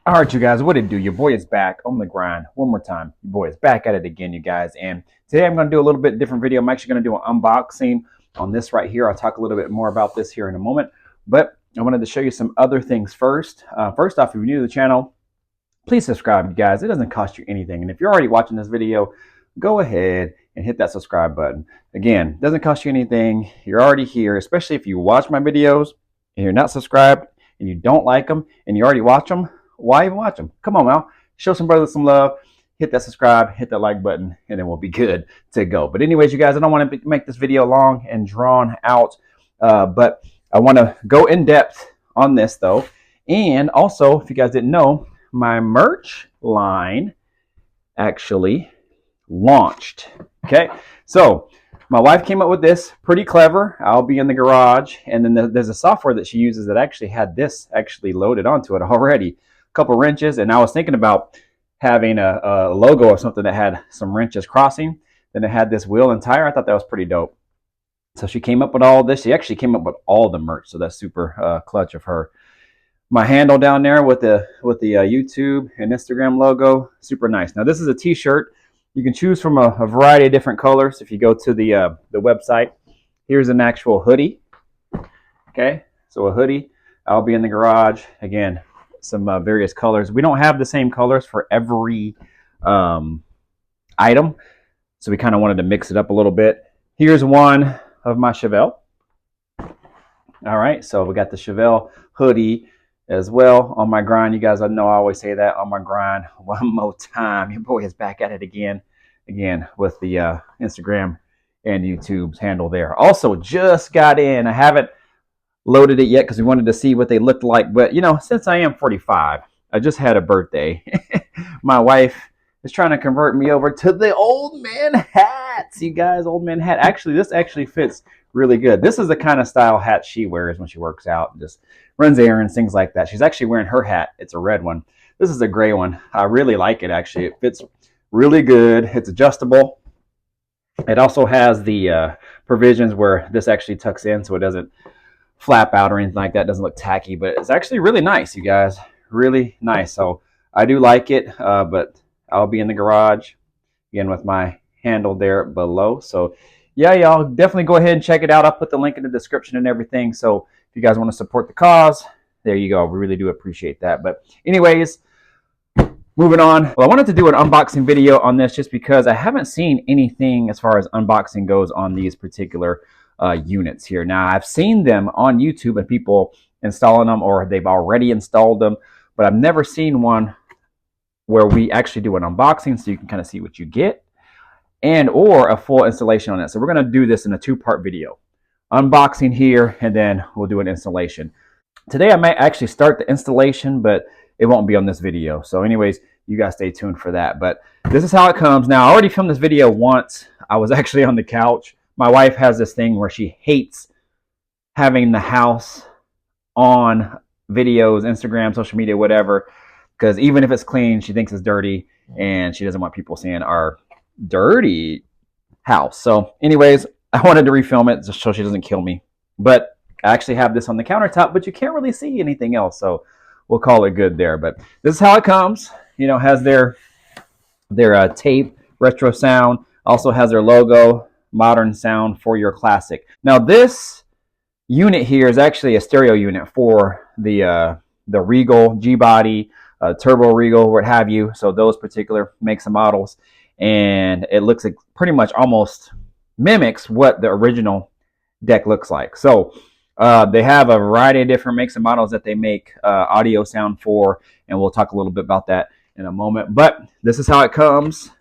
All right, you guys, what it do? Your boy is back on the grind one more time. Your boy is back at it again, you guys. And today I'm going to do a little bit different video. I'm actually going to do an unboxing on this right here. I'll talk a little bit more about this here in a moment. But I wanted to show you some other things first. First off, if you're new to the channel, please subscribe, you guys. It doesn't cost you anything. And if you're already watching this video, go ahead and hit that subscribe button. Again, it doesn't cost you anything. You're already here, especially if you watch my videos and you're not subscribed and you don't like them and you already watch them. Why even watch them? Come on, now. Show some brothers some love. Hit that subscribe, hit that like button, and then we'll be good to go. But anyways, you guys, I don't want to make this video long and drawn out, but I want to go in depth on this, though. And also, if you guys didn't know, my merch line actually launched. Okay, so my wife came up with this, pretty clever. I'll be in the garage, and then there's a software that she uses that actually had this actually loaded onto it already. Couple wrenches, and I was thinking about having a logo or something that had some wrenches crossing. Then it had this wheel and tire. I thought that was pretty dope. So she came up with all this. She actually came up with all the merch, so that's super clutch of her. My handle down there with the YouTube and Instagram logo, super nice. Now this is a t-shirt. You can choose from a variety of different colors. If you go to the website, here's an actual hoodie. Okay, so a hoodie. I'll be in the garage again. Some various colors. We don't have the same colors for every item, so we kind of wanted to mix it up a little bit. Here's one of my Chevelle. All right, so we got the Chevelle hoodie as well. On my grind, you guys, I know I always say that, on my grind. One more time, your boy is back at it again with the Instagram and YouTube's handle there. Also, just got in. I haven't loaded it yet because we wanted to see what they looked like, but you know, since I am 45, I just had a birthday. My wife is trying to convert me over to the old man hats, you guys. Old man hat. Actually, this actually fits really good. This is the kind of style hat she wears when she works out and just runs errands, things like that. She's actually wearing her hat. It's a red one. This is a gray one. I really like it, actually. It fits really good. It's adjustable. It also has the provisions where this actually tucks in so it doesn't flap out or anything like that. It doesn't look tacky, but it's actually really nice, you guys. Really nice. So I do like it, but I'll be in the garage again with my handle there below. So yeah, y'all definitely go ahead and check it out. I'll put the link in the description and everything. So if you guys want to support the cause, there you go. We really do appreciate that. But anyways, moving on. Well, I wanted to do an unboxing video on this just because I haven't seen anything as far as unboxing goes on these particular units here. Now, I've seen them on YouTube and people installing them, or they've already installed them, but I've never seen one where we actually do an unboxing so you can kind of see what you get, and or a full installation on it. So we're going to do this in a two-part video. Unboxing here, and then we'll do an installation. Today I might actually start the installation, but it won't be on this video. So anyways, you guys stay tuned for that. But this is how it comes. Now, I already filmed this video once. I was actually on the couch. My wife has this thing where she hates having the house on videos, Instagram, social media, whatever, because even if it's clean, she thinks it's dirty, and she doesn't want people seeing our dirty house. So anyways, I wanted to refilm it just so she doesn't kill me. But I actually have this on the countertop, but you can't really see anything else, so we'll call it good there. But this is how it comes. You know, has their tape, retro sound, also has their logo, modern sound for your classic. Now this unit here is actually a stereo unit for the Regal G-Body, Turbo Regal, what have you. So those particular makes and models, and it looks like pretty much almost mimics what the original deck looks like. So they have a variety of different makes and models that they make audio sound for, and we'll talk a little bit about that in a moment. But this is how it comes.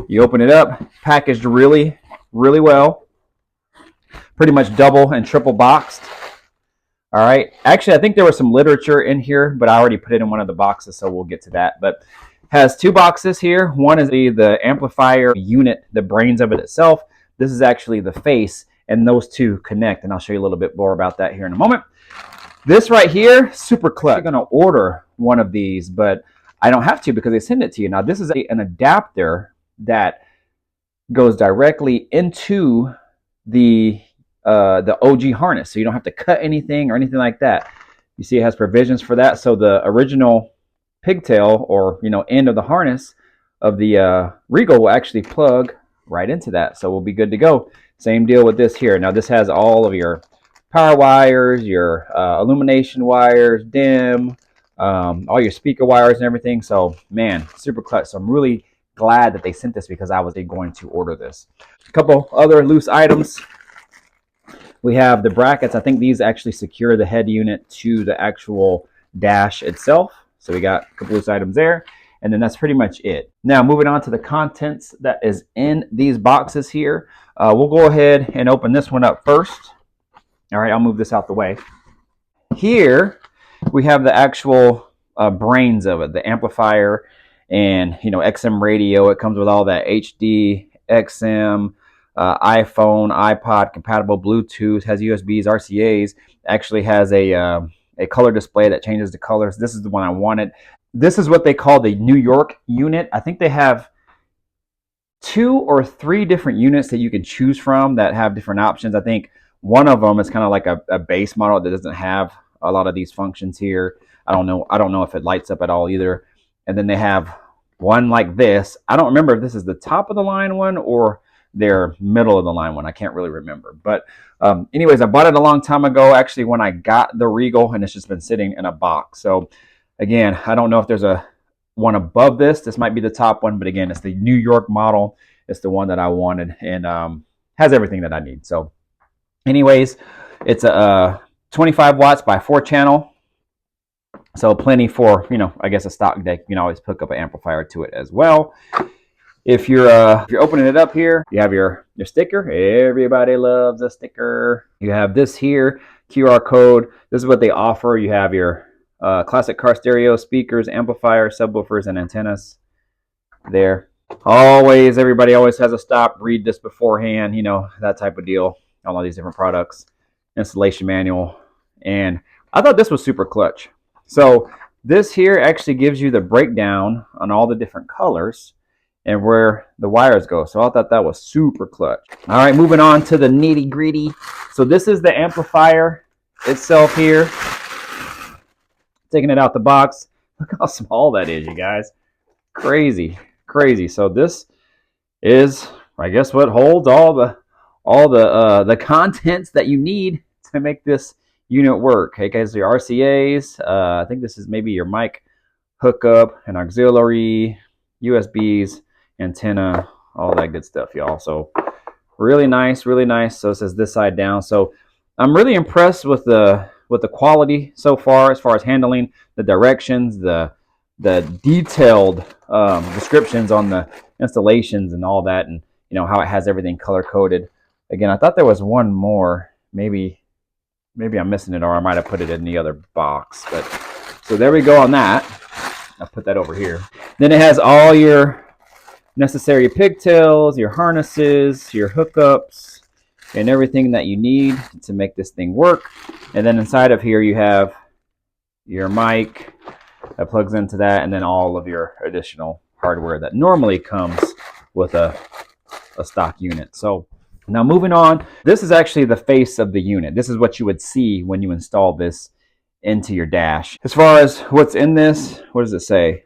You open it up, packaged really well, pretty much double and triple boxed. All right, actually I think there was some literature in here, but I already put it in one of the boxes, so we'll get to that. But has two boxes here. One is the amplifier unit, the brains of it itself. This is actually the face, and those two connect, and I'll show you a little bit more about that here in a moment. This right here, super clutch. I'm gonna order one of these, but I don't have to because they send it to you. Now this is an adapter that goes directly into the OG harness, so you don't have to cut anything or anything like that. You see it has provisions for that. So the original pigtail or end of the harness of the Regal will actually plug right into that, so we'll be good to go. Same deal with this here. Now this has all of your power wires, your illumination wires, dim, all your speaker wires and everything. So man, super clutch. So I'm really glad that they sent this because I was going to order this. A couple other loose items. We have the brackets. I think these actually secure the head unit to the actual dash itself. So we got a couple loose items there. And then that's pretty much it. Now moving on to the contents that is in these boxes here. We'll go ahead and open this one up first. All right, I'll move this out the way. Here we have the actual brains of it, the amplifier and XM radio. It comes with all that HD, XM, iPhone, iPod compatible, Bluetooth, has USBs, RCAs. Actually has a color display that changes the colors. This is the one I wanted. This is what they call the New York unit. I think they have 2 or 3 different units that you can choose from that have different options. I think one of them is kind of like a base model that doesn't have a lot of these functions here. I don't know if it lights up at all either. And then they have one like this. I don't remember if this is the top of the line one or their middle of the line one. I can't really remember. But anyways, I bought it a long time ago, actually, when I got the Regal, and it's just been sitting in a box. So again, I don't know if there's a one above this. This might be the top one, but again, it's the New York model. It's the one that I wanted, and has everything that I need. So anyways, it's a 25 watts by 4 channel. So plenty for, I guess a stock deck. You can always hook up an amplifier to it as well. If you're opening it up here, you have your sticker. Everybody loves a sticker. You have this here, QR code. This is what they offer. You have your classic car stereo, speakers, amplifiers, subwoofers, and antennas there. Everybody always has a stop, read this beforehand, that type of deal. All these different products, installation manual. And I thought this was super clutch. So this here actually gives you the breakdown on all the different colors and where the wires go. So I thought that was super clutch. All right, moving on to the nitty gritty. So this is the amplifier itself here. Taking it out the box. Look how small that is, you guys. Crazy. So this is, I guess, what holds all the contents that you need to make this unit work. Okay, guys, your RCAs. I think this is maybe your mic hookup, an auxiliary, USBs, antenna, all that good stuff, y'all. So really nice. So it says this side down. So I'm really impressed with the quality so far, as far as handling, the directions, the detailed descriptions on the installations and all that, and how it has everything color coded. Again, I thought there was one more. Maybe I'm missing it, or I might have put it in the other box. But so there we go on that. I'll put that over here. Then it has all your necessary pigtails, your harnesses, your hookups, and everything that you need to make this thing work. And then inside of here you have your mic that plugs into that, and then all of your additional hardware that normally comes with a stock unit. So now moving on, this is actually the face of the unit. This is what you would see when you install this into your dash. As far as what's in this, what does it say?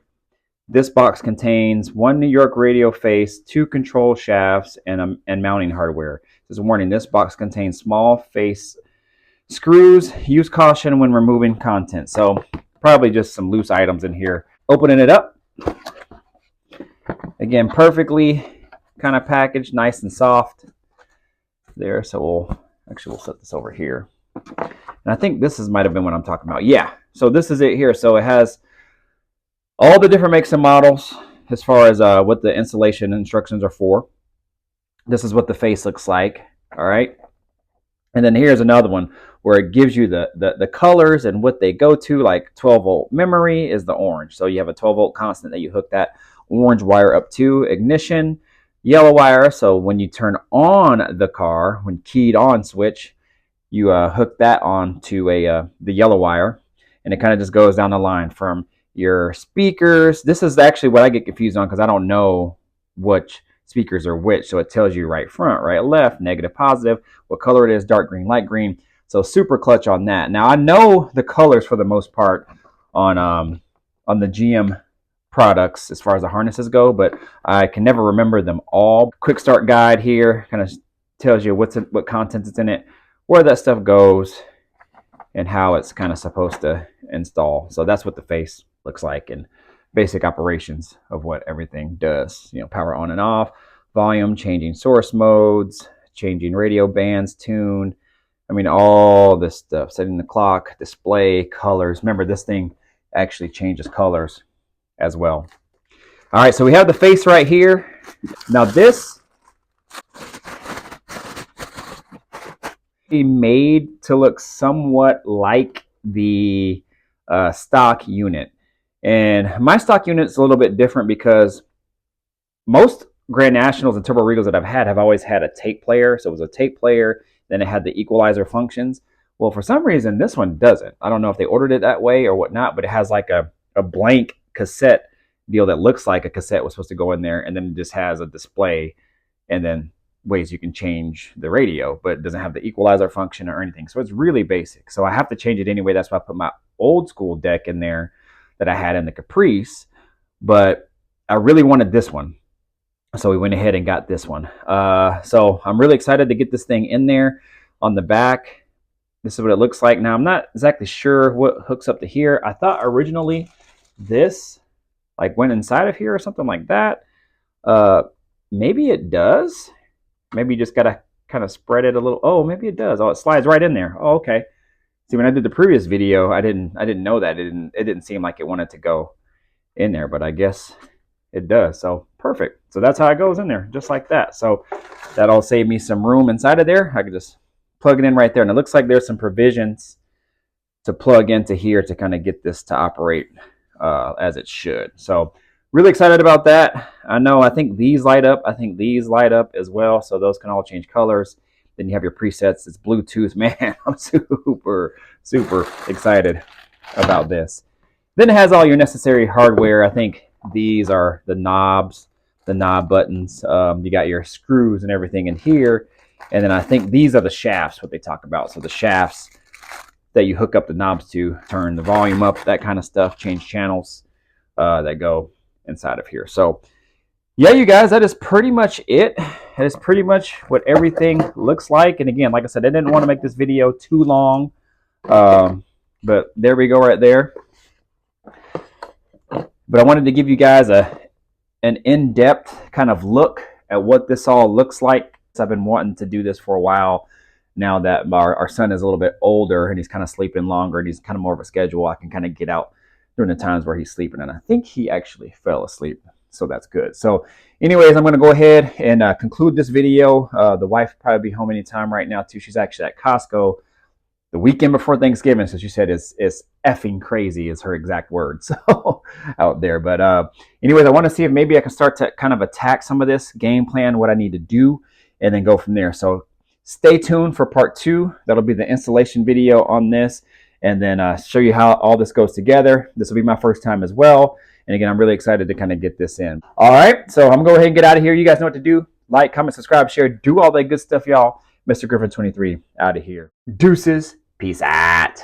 This box contains 1 New York radio face, 2 control shafts, and mounting hardware. There's a warning, this box contains small face screws. Use caution when removing content. So probably just some loose items in here. Opening it up. Again, perfectly kind of packaged, nice and soft there. So we'll set this over here. And I think this might have been what I'm talking about. Yeah, so this is it here. So it has all the different makes and models as far as what the installation instructions are for. This is what the face looks like. All right. And then here's another one where it gives you the colors and what they go to. Like 12-volt memory is the orange. So you have a 12-volt constant that you hook that orange wire up to. Ignition, yellow wire. So when you turn on the car, when keyed on switch, you hook that on to the yellow wire. And it kind of just goes down the line from your speakers. This is actually what I get confused on because I don't know which speakers are which. So it tells you right front, right left, negative, positive, what color it is, dark green, light green. So super clutch on that. Now I know the colors for the most part on on the GM products as far as the harnesses go, but I can never remember them all. Quick start guide here kind of tells you what content is in it, where that stuff goes, and how it's kind of supposed to install. So that's what the face looks like, and basic operations of what everything does. You know, power on and off, volume, changing source modes, changing radio bands, tune. I mean, all this stuff, setting the clock, display, colors. Remember, this thing actually changes colors as well. All right, so we have the face right here. Now this is made to look somewhat like the stock unit. And my stock unit is a little bit different because most Grand Nationals and Turbo Regals that I've had have always had a tape player. So it was a tape player, then it had the equalizer functions. Well, for some reason, this one doesn't. I don't know if they ordered it that way or whatnot, but it has like a blank cassette deal that looks like a cassette was supposed to go in there, and then it just has a display and then ways you can change the radio, but it doesn't have the equalizer function or anything. So it's really basic. So I have to change it anyway. That's why I put my old school deck in there that I had in the Caprice, but I really wanted this one. So we went ahead and got this one. So I'm really excited to get this thing in there. On the back, this is what it looks like. Now, I'm not exactly sure what hooks up to here. I thought originally this like went inside of here or something like that. Maybe it does. Maybe you just got to kind of spread it a little. Oh, maybe it does. Oh, it slides right in there. Oh, okay. See, when I did the previous video, I didn't know that. It didn't seem like it wanted to go in there, but I guess it does. So perfect. So that's how it goes in there, just like that. So that'll save me some room inside of there. I can just plug it in right there. And it looks like there's some provisions to plug into here to kind of get this to operate as it should. So really excited about that. I think these light up. I think these light up as well. So those can all change colors. Then you have your presets. It's Bluetooth. Man, I'm super excited about this. Then it has all your necessary hardware. I think these are the knobs, the knob buttons. You got your screws and everything in here. And then I think these are the shafts, what they talk about. So the shafts that you hook up the knobs to, turn the volume up, that kind of stuff, change channels that go inside of here. So yeah, you guys, that is pretty much it. That is pretty much what everything looks like. And again, like I said, I didn't want to make this video too long. But there we go right there. But I wanted to give you guys an in-depth kind of look at what this all looks like. I've been wanting to do this for a while now that our son is a little bit older and he's kind of sleeping longer and he's kind of more of a schedule. I can kind of get out during the times where he's sleeping, and I think he actually fell asleep, so that's good. So anyways, I'm going to go ahead and conclude this video. The wife will probably be home anytime right now too. She's actually at Costco the weekend before Thanksgiving, so she said it's effing crazy is her exact words so out there. But anyways, I want to see if maybe I can start to kind of attack some of this game plan, what I need to do, and then go from there. So stay tuned for part 2. That'll be the installation video on this, and then show you how all this goes together. This will be my first time as well. And again, I'm really excited to kind of get this in. All right, so I'm going to go ahead and get out of here. You guys know what to do. Like, comment, subscribe, share, do all that good stuff, y'all. Mr. Griffin 23 out of here. Deuces. Peace out.